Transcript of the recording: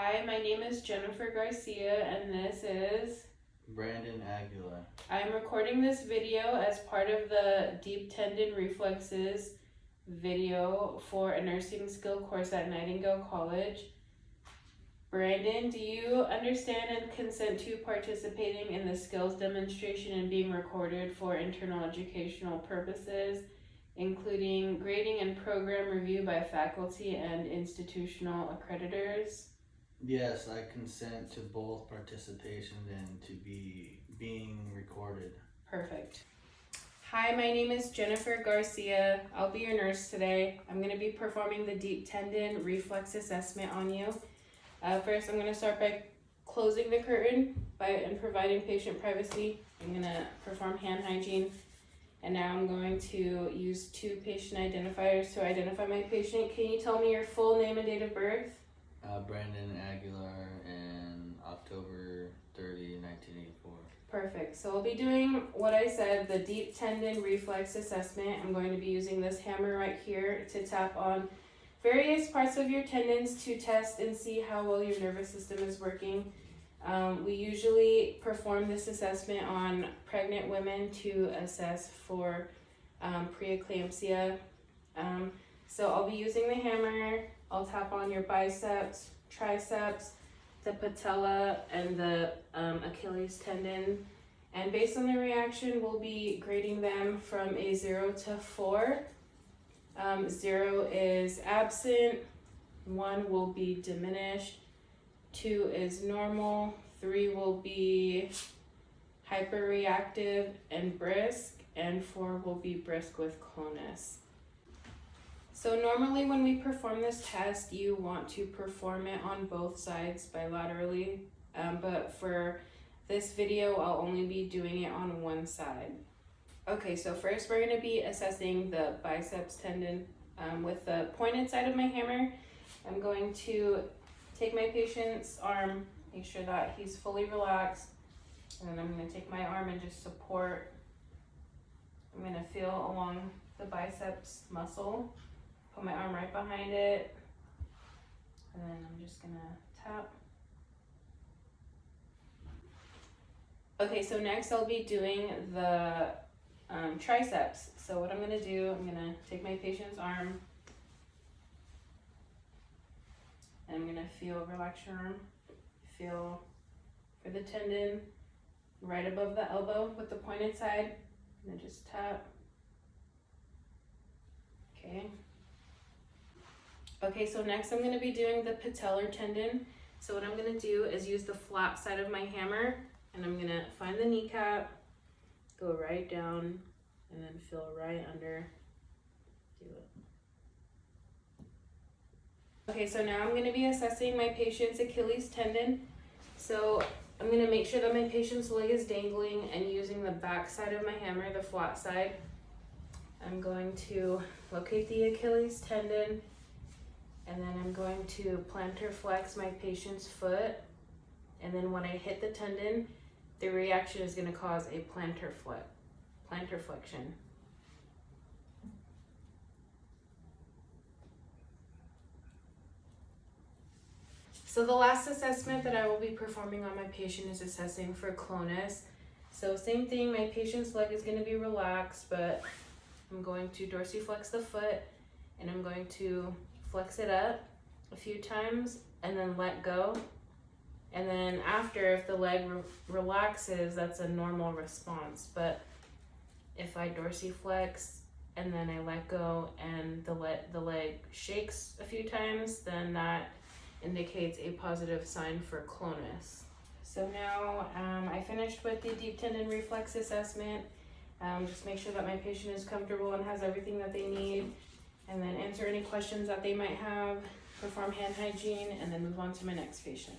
Hi, my name is Jennifer Garcia and this is Brandon Aguilar. I am recording this video as part of the Deep Tendon Reflexes video for a nursing skill course at Nightingale College. Brandon, do you understand and consent to participating in the skills demonstration and being recorded for internal educational purposes, including grading and program review by faculty and institutional accreditors? Yes, I consent to both participation and to being recorded. Perfect. Hi, my name is Jennifer Garcia. I'll be your nurse today. I'm going to be performing the Deep Tendon Reflex Assessment on you. First, I'm going to start by closing the curtain and providing patient privacy. I'm going to perform hand hygiene. And now I'm going to use two patient identifiers to identify my patient. Can you tell me your full name and date of birth? Brandon Aguilar and October 30, 1984. Perfect. So I'll be doing what I said, the Deep Tendon Reflex Assessment. I'm going to be using this hammer right here to tap on various parts of your tendons to test and see how well your nervous system is working. We usually perform this assessment on pregnant women to assess for preeclampsia. So I'll be using the hammer. I'll tap on your biceps, triceps, the patella, and the Achilles tendon. And based on the reaction, we'll be grading them from a 0 to 4. 0 is absent, 1 will be diminished, 2 is normal, 3 will be hyperreactive and brisk, and 4 will be brisk with clonus. So normally when we perform this test, you want to perform it on both sides bilaterally, but for this video, I'll only be doing it on one side. Okay, so first we're going to be assessing the biceps tendon with the pointed side of my hammer. I'm going to take my patient's arm, make sure that he's fully relaxed, and then I'm going to take my arm and just support. I'm going to feel along the biceps muscle. Put my arm right behind it, and then I'm just gonna tap. Okay, so next I'll be doing the triceps. So what I'm gonna do, I'm gonna take my patient's arm, and I'm gonna relax your arm, feel for the tendon right above the elbow with the pointed side, and then just tap. Okay. Okay, so next I'm going to be doing the patellar tendon. So what I'm going to do is use the flat side of my hammer, and I'm going to find the kneecap, go right down, and then feel right under. Do it. Okay, so now I'm going to be assessing my patient's Achilles tendon. So I'm going to make sure that my patient's leg is dangling, and using the back side of my hammer, the flat side, I'm going to locate the Achilles tendon. And then I'm going to plantar flex my patient's foot. And then when I hit the tendon, the reaction is going to cause a plantar flexion. So the last assessment that I will be performing on my patient is assessing for clonus. So same thing, my patient's leg is going to be relaxed, but I'm going to dorsiflex the foot, and I'm going to flex it up a few times and then let go. And then after, if the leg relaxes, that's a normal response. But if I dorsiflex and then I let go and the leg shakes a few times, then that indicates a positive sign for clonus. So now I finished with the deep tendon reflex assessment. Just make sure that my patient is comfortable and has everything that they need, and then answer any questions that they might have, perform hand hygiene, and then move on to my next patient.